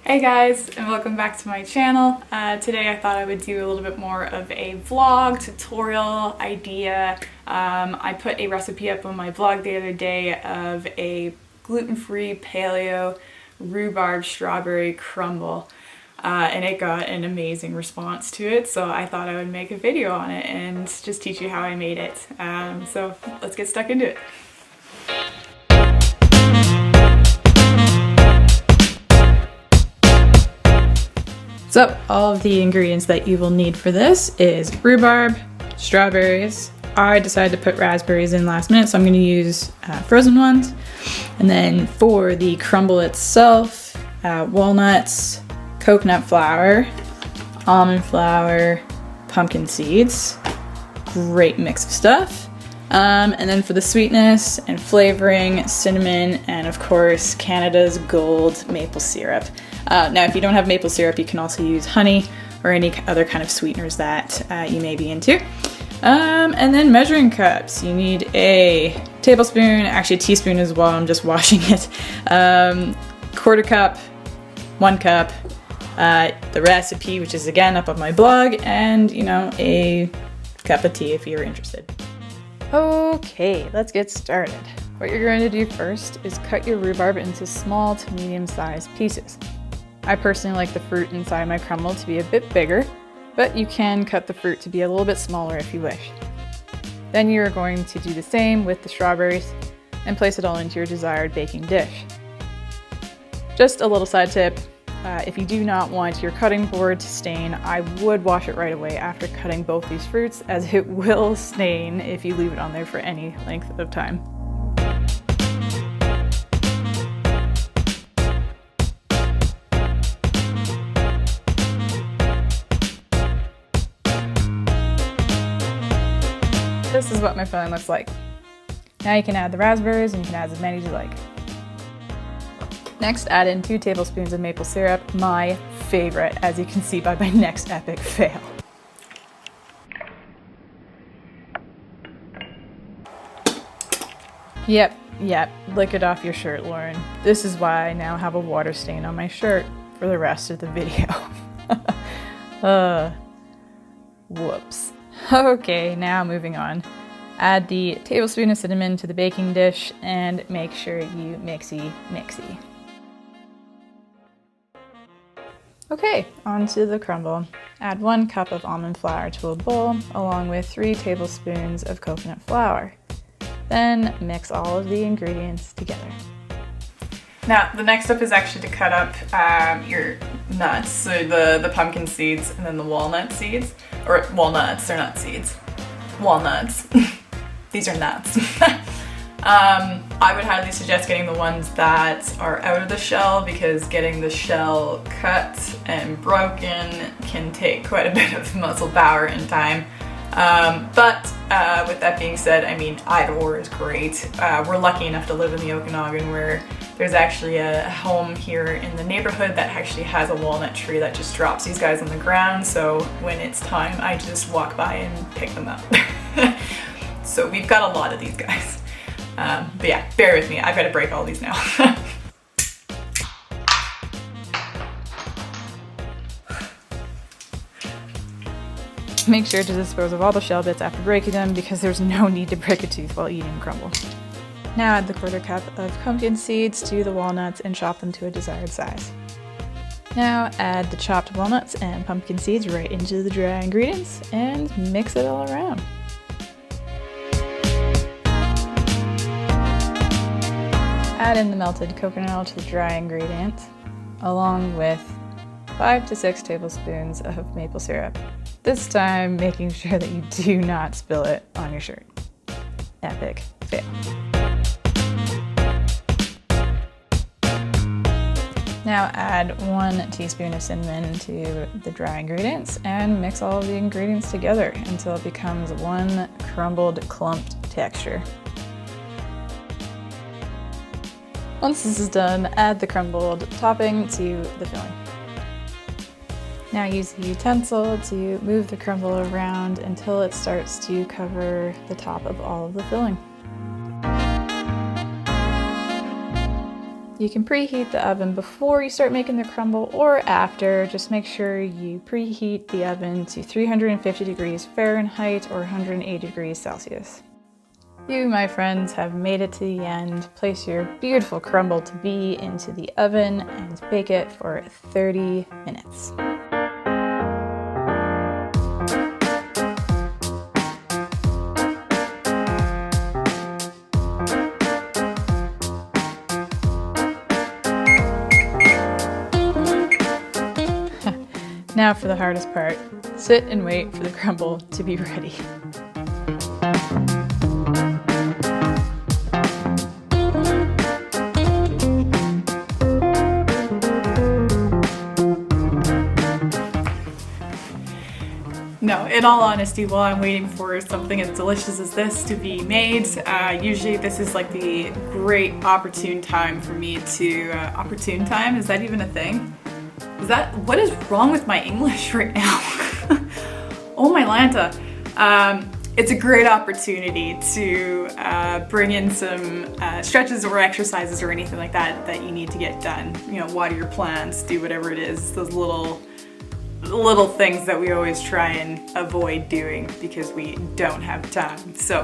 Hey guys, and welcome back to my channel. Today I thought I would do a little bit more of a vlog tutorial idea. I put a recipe up on my blog the other day of a gluten-free paleo rhubarb strawberry crumble, and it got an amazing response to it, so I thought I would make a video on it and just teach you how I made it. So let's get stuck into it. So all of the ingredients that you will need for this is rhubarb, strawberries. I decided to put raspberries in last minute, so I'm going to use frozen ones. And then for the crumble itself, walnuts, coconut flour, almond flour, pumpkin seeds. Great mix of stuff. And then for the sweetness and flavoring, cinnamon, and of course Canada's Gold maple syrup. Now if you don't have maple syrup, you can also use honey or any other kind of sweeteners that you may be into. And then measuring cups. You need a tablespoon, actually a teaspoon as well, I'm just washing it. Quarter cup, 1 cup, the recipe, which is again up on my blog, and a cup of tea if you're interested. Okay, let's get started. What you're going to do first is cut your rhubarb into small to medium-sized pieces. I personally like the fruit inside my crumble to be a bit bigger, but you can cut the fruit to be a little bit smaller if you wish. Then you're going to do the same with the strawberries and place it all into your desired baking dish. Just a little side tip, if you do not want your cutting board to stain, I would wash it right away after cutting both these fruits, as it will stain if you leave it on there for any length of time. This is what my filling looks like. Now you can add the raspberries, and you can add as many as you like. Next, add in 2 tablespoons of maple syrup, my favorite, as you can see by my next epic fail. Yep, lick it off your shirt, Lauren. This is why I now have a water stain on my shirt for the rest of the video. Whoops. Okay, now moving on. Add the tablespoon of cinnamon to the baking dish and make sure you mixy. Okay, onto the crumble. Add 1 cup of almond flour to a bowl along with 3 tablespoons of coconut flour. Then mix all of the ingredients together. Now, the next step is actually to cut up your nuts, so the pumpkin seeds and then the walnut seeds. Or walnuts, they're not seeds. Walnuts. These are nuts. I would highly suggest getting the ones that are out of the shell, because getting the shell cut and broken can take quite a bit of muscle power and time. But with that being said, I mean, either or is great. We're lucky enough to live in the Okanagan, where there's actually a home here in the neighborhood that actually has a walnut tree that just drops these guys on the ground. So when it's time, I just walk by and pick them up. So we've got a lot of these guys. But yeah, bear with me. I've got to break all these now. Make sure to dispose of all the shell bits after breaking them, because there's no need to break a tooth while eating crumble. Now add the quarter cup of pumpkin seeds to the walnuts and chop them to a desired size. Now add the chopped walnuts and pumpkin seeds right into the dry ingredients and mix it all around. Add in the melted coconut oil to the dry ingredients, along with 5 to 6 tablespoons of maple syrup. This time, making sure that you do not spill it on your shirt. Epic fail. Now add 1 teaspoon of cinnamon to the dry ingredients and mix all of the ingredients together until it becomes one crumbled, clumped texture. Once this is done, add the crumbled topping to the filling. Now use the utensil to move the crumble around until it starts to cover the top of all of the filling. You can preheat the oven before you start making the crumble or after. Just make sure you preheat the oven to 350 degrees Fahrenheit or 180 degrees Celsius. You, my friends, have made it to the end. Place your beautiful crumble to be into the oven and bake it for 30 minutes. Now for the hardest part. Sit and wait for the crumble to be ready. No, in all honesty, while I'm waiting for something as delicious as this to be made, usually this is like the great opportune time for me to, opportune time? Is that even a thing? What is wrong with my English right now? Oh my Lanta. It's a great opportunity to bring in some stretches or exercises or anything like that that you need to get done. You know, water your plants, do whatever it is, those little things that we always try and avoid doing because we don't have time. So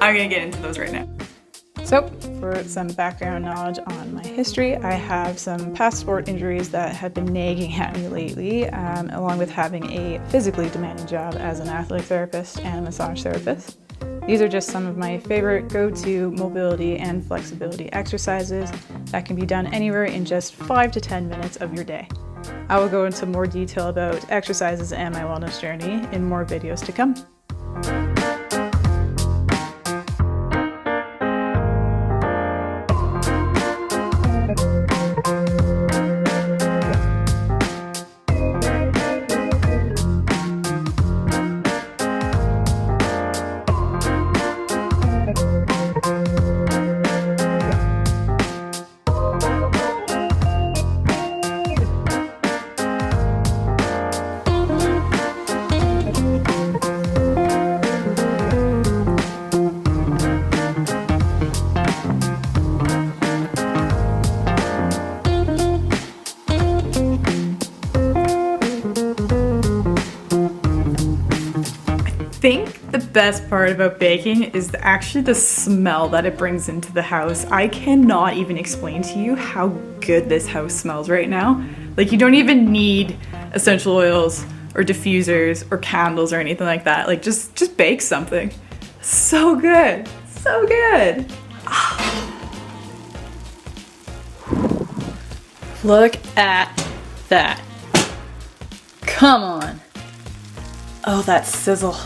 I'm gonna get into those right now. So for some background knowledge on my history, I have some past sport injuries that have been nagging at me lately, along with having a physically demanding job as an athletic therapist and a massage therapist. These are just some of my favorite go-to mobility and flexibility exercises that can be done anywhere in just 5 to 10 minutes of your day. I will go into more detail about exercises and my wellness journey in more videos to come. I think the best part about baking is actually the smell that it brings into the house. I cannot even explain to you how good this house smells right now. Like, you don't even need essential oils or diffusers or candles or anything like that. Like, just bake something. So good, so good. Look at that. Come on. Oh, that sizzle.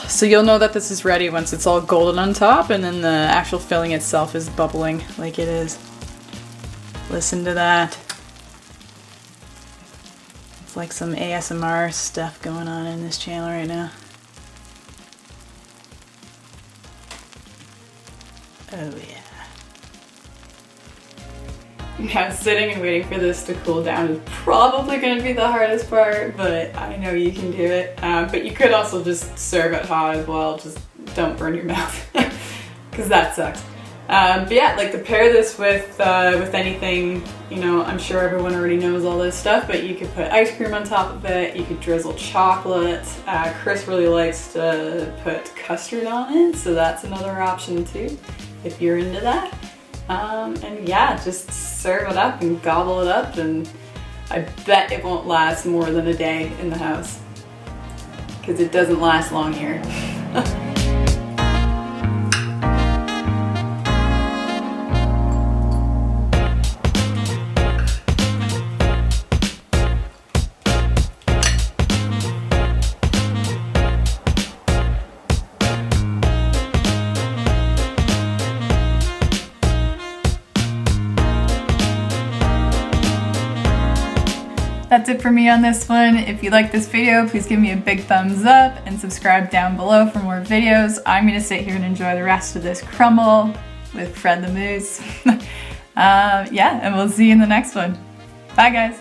So you'll know that this is ready once it's all golden on top and then the actual filling itself is bubbling like it is. Listen to that. It's like some ASMR stuff going on in this channel right now. Oh yeah. Yeah, sitting and waiting for this to cool down is probably going to be the hardest part, but I know you can do it. But you could also just serve it hot as well, just don't burn your mouth, because that sucks. But yeah, like, to pair this with anything, you know, I'm sure everyone already knows all this stuff, but you could put ice cream on top of it, you could drizzle chocolate. Chris really likes to put custard on it, so that's another option too, if you're into that. And yeah, just serve it up and gobble it up, and I bet it won't last more than a day in the house, because it doesn't last long here. That's it for me on this one. If you like this video, please give me a big thumbs up and subscribe down below for more videos. I'm gonna sit here and enjoy the rest of this crumble with Fred the Moose. Yeah, and we'll see you in the next one. Bye guys.